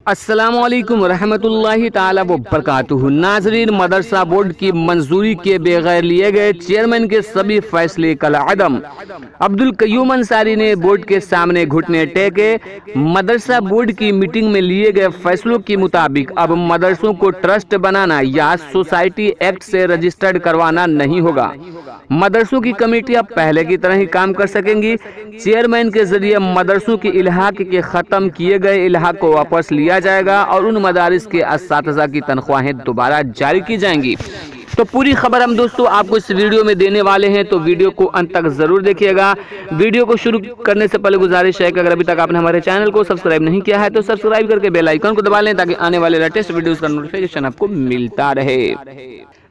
अस्सलामुअलैकुम रहमतुल्लाहि ताला व बरकातुहू। नाज़रीन, मदरसा बोर्ड की मंजूरी के बगैर लिए गए चेयरमैन के सभी फैसले कल अदम। अब्दुल कय्यूम अंसारी ने बोर्ड के सामने घुटने टेके। मदरसा बोर्ड की मीटिंग में लिए गए फैसलों के मुताबिक अब मदरसों को ट्रस्ट बनाना या सोसाइटी एक्ट से रजिस्टर्ड करवाना नहीं होगा। मदरसों की कमेटियां पहले की तरह ही काम कर सकेंगी। चेयरमैन के जरिए मदरसों के इल्हाक के खत्म किए गए इल्हाक को वापस लिया जाएगा और उन मदारिस के असातिज़ा की तनख्वाहें दोबारा जारी की जाएंगी। तो पूरी खबर हम दोस्तों आपको इस वीडियो में देने वाले हैं, तो वीडियो को अंत तक जरूर देखिएगा। वीडियो को शुरू करने से पहले गुजारिश है कि अगर अभी तक आपने हमारे चैनल को सब्सक्राइब नहीं किया है तो सब्सक्राइब करके बेल आइकन को दबा लें ताकि आने वाले लेटेस्ट वीडियोस का नोटिफिकेशन आपको मिलता रहे।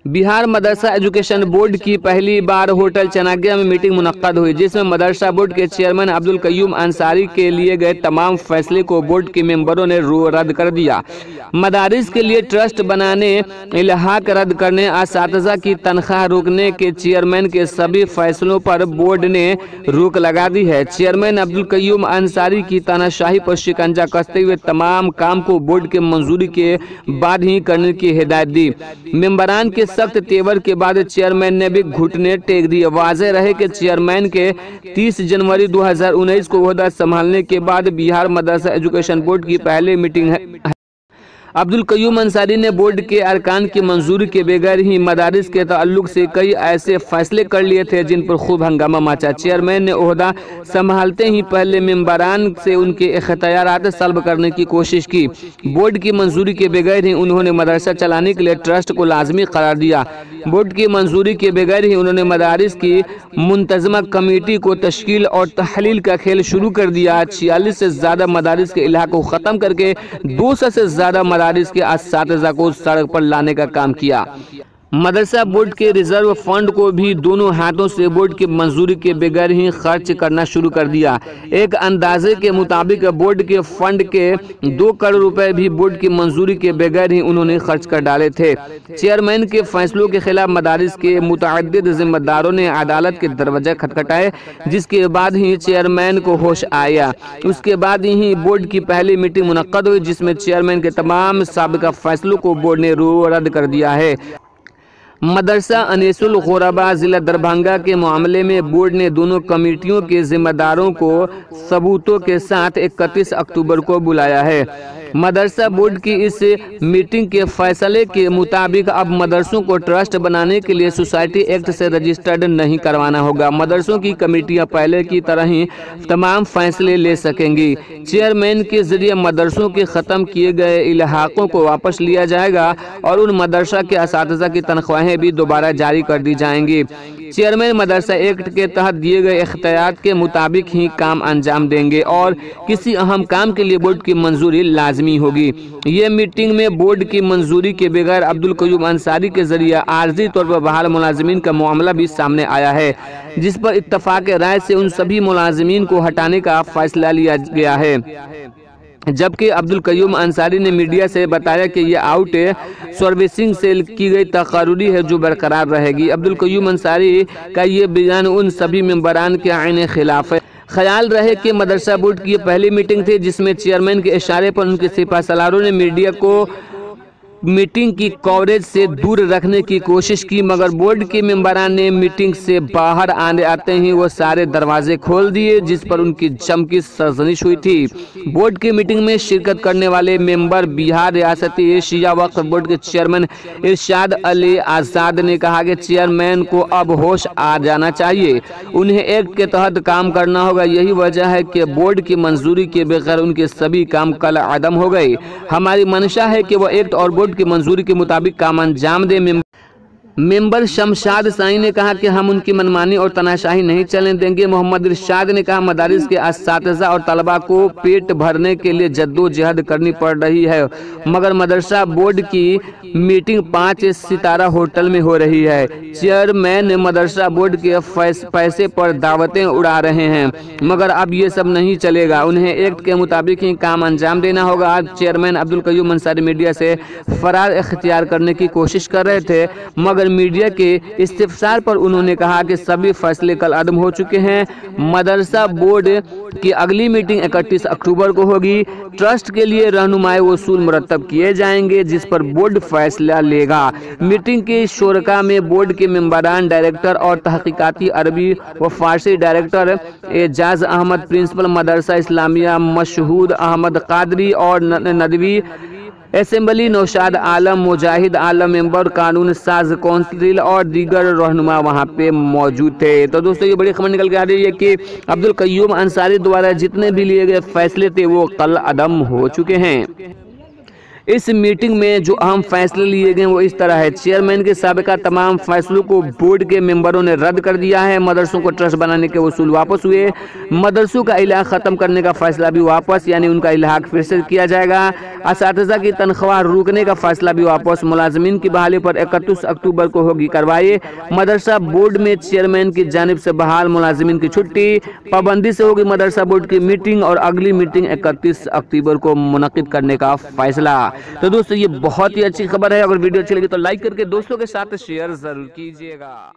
बिहार मदरसा एजुकेशन बोर्ड की पहली बार होटल चनाग्या में मीटिंग मुनक्कद हुई, जिसमें मदरसा बोर्ड के चेयरमैन अब्दुल कय्यूम अंसारी के लिए गए तमाम फैसले को बोर्ड के मेंबरों ने रद्द कर दिया। मदारिस के लिए ट्रस्ट बनाने, इल्हाक रद्द करने, असातिज़ा की तनख्वाह रोकने के चेयरमैन के सभी फैसलों पर बोर्ड ने रोक लगा दी है। चेयरमैन अब्दुल कय्यूम अंसारी की तानाशाही पर शिकंजा कसते हुए तमाम काम को बोर्ड के मंजूरी के बाद ही करने की हिदायत दी। मेंबरान के सख्त तेवर के बाद चेयरमैन ने भी घुटने टेक दिए। वाज़ेह रहे कि चेयरमैन के 30 जनवरी 2019 को ओहदा संभालने के बाद बिहार मदरसा एजुकेशन बोर्ड की पहली मीटिंग है। अब्दुल कय्यूम अंसारी ने बोर्ड के अरकान की मंजूरी के बगैर ही मदारिस के ताल्लुक से कई ऐसे फैसले कर लिए थे जिन पर खूब हंगामा मचा। चेयरमैन ने ओहदा संभालते ही पहले मेंबरान से उनके इख्तियारात सल्ब करने की कोशिश की। बोर्ड की मंजूरी के बगैर ही उन्होंने मदरसा चलाने के लिए ट्रस्ट को लाजमी करार दिया। बोर्ड की मंजूरी के बगैर ही उन्होंने मदारिस की मुंतजमा कमेटी को तश्कील और तहलील का खेल शुरू कर दिया। 46 से ज्यादा मदारिस के इलाके को ख़त्म करके 200 से ज्यादा मदारिस के असातिज़ा को सड़क पर लाने का काम किया। मदरसा बोर्ड के रिजर्व फंड को भी दोनों हाथों से बोर्ड की मंजूरी के बगैर ही खर्च करना शुरू कर दिया। एक अंदाजे के मुताबिक बोर्ड के फंड के 2 करोड़ रुपए भी बोर्ड की मंजूरी के बगैर ही उन्होंने खर्च कर डाले थे। चेयरमैन के फैसलों के खिलाफ मदारिस के मुतअद्दिद जिम्मेदारों ने अदालत के दरवाजे खटखटाए, जिसके बाद ही चेयरमैन को होश आया। उसके बाद ही बोर्ड की पहली मीटिंग मुनक्कद हुई, जिसमें चेयरमैन के तमाम साबिका फैसलों को बोर्ड ने रद्द कर दिया है। मदरसा अनीसुल गुरबा जिला दरभंगा के मामले में बोर्ड ने दोनों कमेटियों के जिम्मेदारों को सबूतों के साथ 31 अक्टूबर को बुलाया है। मदरसा बोर्ड की इस मीटिंग के फैसले के मुताबिक अब मदरसों को ट्रस्ट बनाने के लिए सोसाइटी एक्ट से रजिस्टर्ड नहीं करवाना होगा। मदरसों की कमेटियां पहले की तरह ही तमाम फैसले ले सकेंगी। चेयरमैन के जरिए मदरसों के ख़त्म किए गए इल्हाकों को वापस लिया जाएगा और उन मदरसा के असातिज़ा की तनख्वाहें भी दोबारा जारी कर दी जाएंगी। चेयरमैन मदरसा एक्ट के तहत दिए गए इख्तियार के मुताबिक ही काम अंजाम देंगे और किसी अहम काम के लिए बोर्ड की मंजूरी लाजमी होगी। ये मीटिंग में बोर्ड की मंजूरी के बगैर अब्दुल कय्यूम अंसारी के जरिए आर्जी तौर पर बहाल मुलाजिमीन का मामला भी सामने आया है, जिस पर इत्तफाक राय से उन सभी मुलाजिमीन को हटाने का फैसला लिया गया है। जबकि अब्दुल कय्यूम अंसारी ने मीडिया से बताया कि यह आउट सर्विसिंग से की गई तकर्री है जो बरकरार रहेगी। अब्दुल कय्यूम अंसारी का ये बयान उन सभी मेंबरान के आईने खिलाफ है। ख्याल रहे कि मदरसा बोर्ड की पहली मीटिंग थी जिसमें चेयरमैन के इशारे पर उनके सिपहसालारों ने मीडिया को मीटिंग की कवरेज से दूर रखने की कोशिश की, मगर बोर्ड के मेंबरान ने मीटिंग से बाहर आते ही वो सारे दरवाजे खोल दिए, जिस पर उनकी जम की सरजनिश हुई थी। बोर्ड की मीटिंग में शिरकत करने वाले मेंबर बिहार रियासती शिया वक्फ बोर्ड के चेयरमैन इरशाद अली आज़ाद ने कहा कि चेयरमैन को अब होश आ जाना चाहिए, उन्हें एक्ट के तहत काम करना होगा। यही वजह है कि बोर्ड की मंजूरी के बगैर उनके सभी काम कल अदम हो गए। हमारी मंशा है कि वह एक्ट और बोर्ड की मंजूरी के मुताबिक काम अंजाम दे। मेंबर शमशाद साई ने कहा कि हम उनकी मनमानी और तनाशाही नहीं चलने देंगे। मोहम्मद इरशाद ने कहा मदारिस के असातिज़ा और तलबा को पेट भरने के लिए जद्दोजहद करनी पड़ रही है, मगर मदरसा बोर्ड की मीटिंग 5 सितारा होटल में हो रही है। चेयरमैन मदरसा बोर्ड के पैसे पर दावतें उड़ा रहे हैं, मगर अब ये सब नहीं चलेगा, उन्हें एक्ट के मुताबिक ही काम अंजाम देना होगा। आज चेयरमैन अब्दुल कय्यूम अंसारी मीडिया से फरार इख्तियार करने की कोशिश कर रहे थे, मगर मगर मीडिया के इस्तिफसार पर उन्होंने कहा कि सभी फैसले कल अदम हो चुके हैं। मदरसा बोर्ड की अगली मीटिंग 31 अक्टूबर को होगी। ट्रस्ट के लिए रहनुमाई उसूल मुरतब किए जाएंगे जिस पर बोर्ड फैसला लेगा। मीटिंग के शोरका में बोर्ड के मेंबरान, डायरेक्टर और तहकीकाती अरबी व फारसी डायरेक्टर एजाज अहमद, प्रिंसिपल मदरसा इस्लामिया मशहूद अहमद कादरी और नदवी असेंबली नौशाद आलम, मुजाहिद आलम, मेंबर कानून साज कौंसिल और दीगर रहनुमा वहां पे मौजूद थे। तो दोस्तों ये बड़ी खबर निकल के आ रही है कि अब्दुल कय्यूम अंसारी द्वारा जितने भी लिए गए फैसले थे वो कल अदम हो चुके हैं। इस मीटिंग में जो अहम फैसले लिए गए वो इस तरह है। चेयरमैन के साबिका तमाम फैसलों को बोर्ड के मेंबरों ने रद्द कर दिया है। मदरसों को ट्रस्ट बनाने के उसूल वापस हुए। मदरसों का इलाक़ ख़त्म करने का फैसला भी वापस, यानी उनका इलाक़ फिर से किया जाएगा। असातिज़ा की तनख्वाह रोकने का फैसला भी वापस। मुलाजमीन की बहाली पर 31 अक्टूबर को होगी कार्रवाई। मदरसा बोर्ड में चेयरमैन की जानिब से बहाल मुलाजमीन की छुट्टी। पाबंदी से होगी मदरसा बोर्ड की मीटिंग और अगली मीटिंग 31 अक्टूबर को मुनक़िद करने का फैसला। तो दोस्तों ये बहुत ही अच्छी खबर है। अगर वीडियो अच्छी लगी तो लाइक करके दोस्तों के साथ शेयर जरूर कीजिएगा।